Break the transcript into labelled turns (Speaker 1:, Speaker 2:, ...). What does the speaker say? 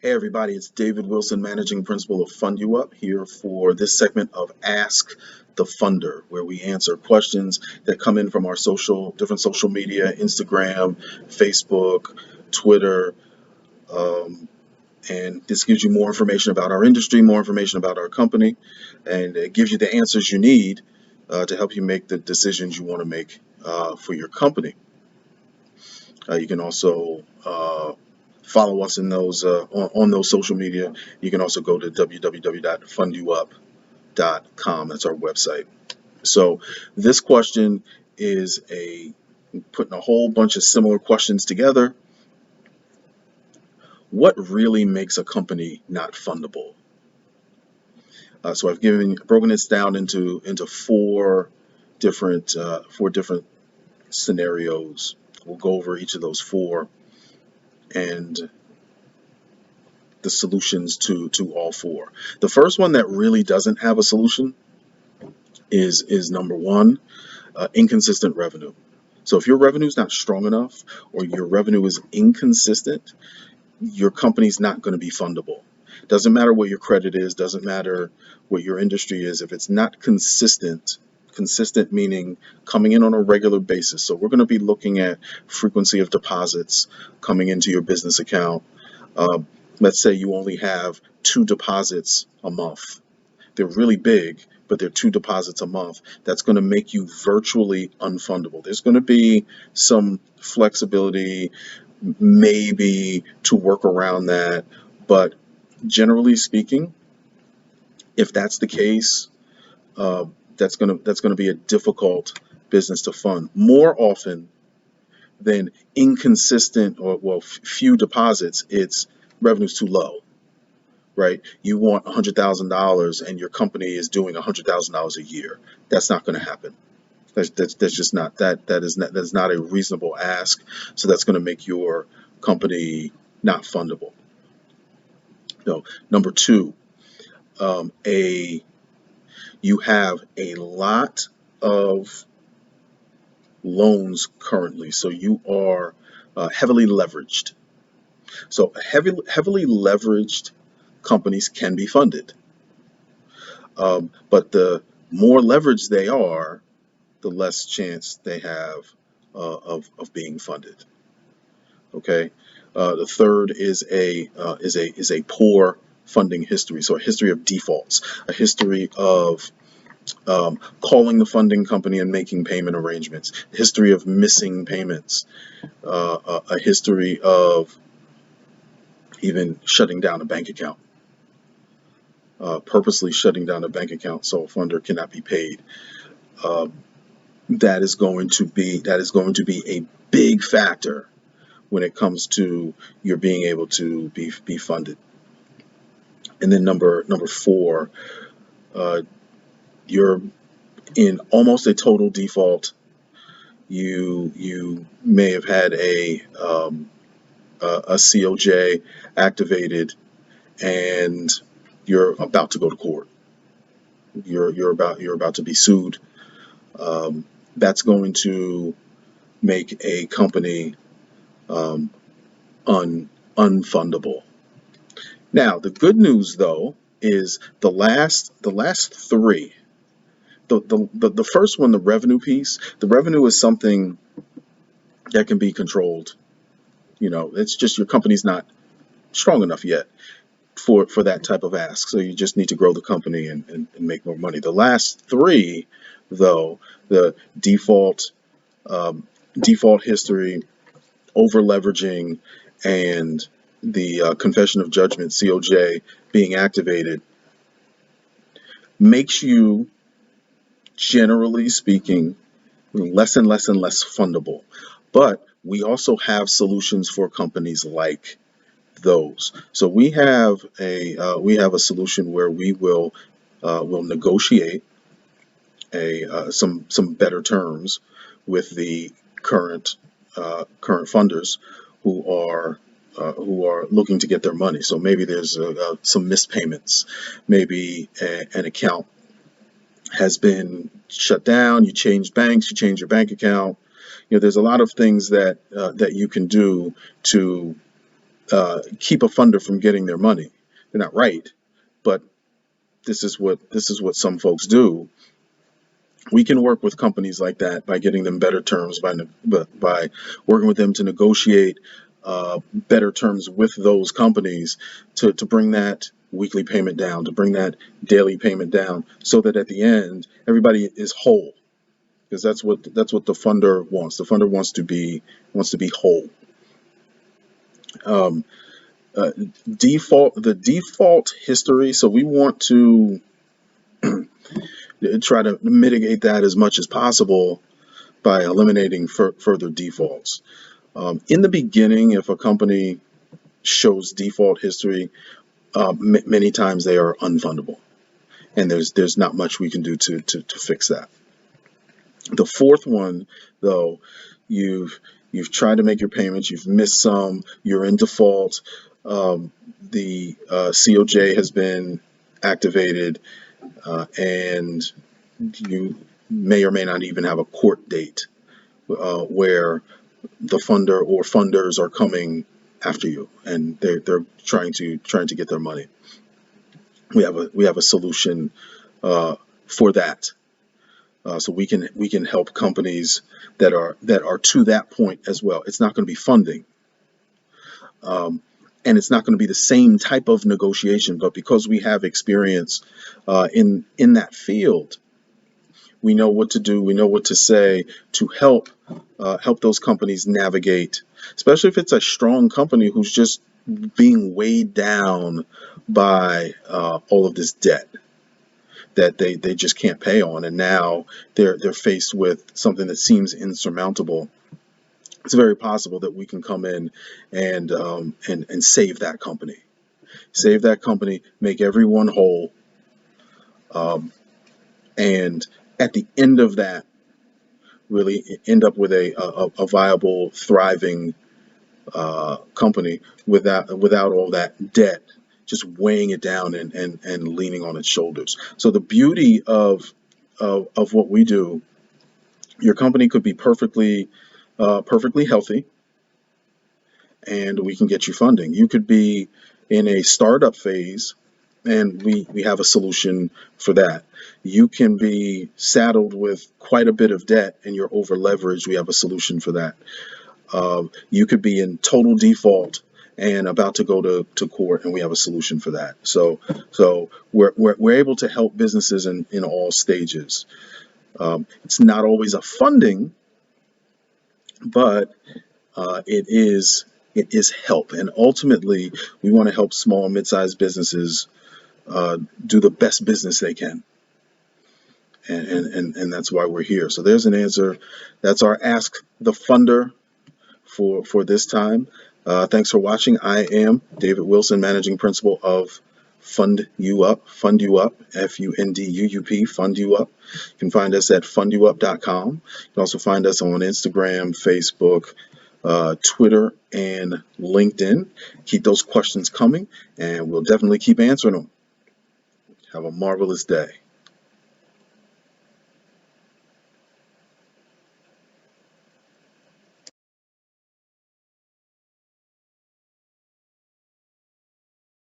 Speaker 1: Hey everybody, it's David Wilson, Managing Principal of FundUuP, here for this segment of Ask the Funder, where we answer questions that come in from our different social media, Instagram, Facebook, Twitter, and this gives you more information about our industry, more information about our company, and it gives you the answers you need to help you make the decisions you want to make for your company. You can also follow us in those on those social media. You can also go to www.funduup.com. That's our website. So this question is putting a whole bunch of similar questions together. What really makes a company not fundable? So I've broken this down into four different scenarios. We'll go over each of those four and the solutions to all four. The first one that really doesn't have a solution is number one, inconsistent revenue. So if your revenue is not strong enough or your revenue is inconsistent, your company's not going to be fundable. Doesn't matter what your credit is, doesn't matter what your industry is. If it's not consistent meaning coming in on a regular basis. So we're going to be looking at frequency of deposits coming into your business account. Let's say you only have 2 deposits a month. They're really big, but they're 2 deposits a month. That's going to make you virtually unfundable. There's going to be some flexibility, maybe, to work around that, but generally speaking, if that's the case, that's going to be a difficult business to fund. More often than inconsistent or few deposits, it's revenue's too low, right? You want $100,000 and your company is doing $100,000 a year. That's not going to happen. That's just not that is not a reasonable ask. So that's going to make your company not fundable. No. Number two, you have a lot of loans currently, so you are heavily leveraged. So heavily leveraged companies can be funded, but the more leveraged they are, the less chance they have of being funded. Okay. The third is a poor funding history. So a history of defaults, a history of calling the funding company and making payment arrangements, a history of missing payments, a history of even shutting down a bank account, purposely shutting down a bank account so a funder cannot be paid. That is going to be a big factor when it comes to your being able to be funded. And then number four, you're in almost a total default. You may have had a COJ activated, and you're about to go to court. You're about to be sued. That's going to make a company unfundable. Now, the good news though is the last three. The first one, the revenue piece. The revenue is something that can be controlled. It's just your company's not strong enough yet for that type of ask. So you just need to grow the company and make more money. The last three, though, the default history, over leveraging, and the confession of judgment, COJ, being activated, makes you, generally speaking, less and less fundable. But we also have solutions for companies like those. So we have a solution where we will negotiate some better terms with the current funders who are looking to get their money. So maybe there's some missed payments, maybe an account has been shut down, you changed banks, you change your bank account. There's a lot of things that you can do to keep a funder from getting their money. They're not right, but this is what some folks do. We can work with companies like that by getting them better terms, by working with them to negotiate better terms with those companies to bring that weekly payment down, to bring that daily payment down, so that at the end everybody is whole. Because that's what the funder wants. The funder wants to be whole. Um, the default history. So we want to try to mitigate that as much as possible by eliminating further defaults. In the beginning, if a company shows default history, many times they are unfundable, and there's not much we can do to fix that. The fourth one, though, you've tried to make your payments, you've missed some, you're in default, the COJ has been activated, and you may or may not even have a court date where the funder or funders are coming after you, and they're trying to get their money. We have a solution for that. So we can help companies that are to that point as well. It's not going to be funding, and it's not going to be the same type of negotiation. But because we have experience in that field, we know what to do. We know what to say to help those companies navigate, especially if it's a strong company who's just being weighed down by all of this debt that they just can't pay on, and now they're faced with something that seems insurmountable. It's very possible that we can come in and save that company, make everyone whole, and at the end of that, really end up with a viable, thriving company without all that debt just weighing it down and leaning on its shoulders. So the beauty of what we do, your company could be perfectly healthy, and we can get you funding. You could be in a startup phase, and we have a solution for that. You can be saddled with quite a bit of debt and you're over leveraged. We have a solution for that. You could be in total default and about to go to court, and we have a solution for that. So we're able to help businesses in all stages. It's not always a funding, but it is help, and ultimately we want to help small and mid-sized businesses do the best business they can, and that's why we're here. So there's an answer. That's our Ask the Funder for this time. Thanks for watching. I am David Wilson, Managing Principal of FundUuP, FundUuP, FundUuP, FundUuP. You can find us at funduup.com. You can also find us on Instagram, Facebook, Twitter, and LinkedIn. Keep those questions coming, and we'll definitely keep answering them. Have a marvelous day.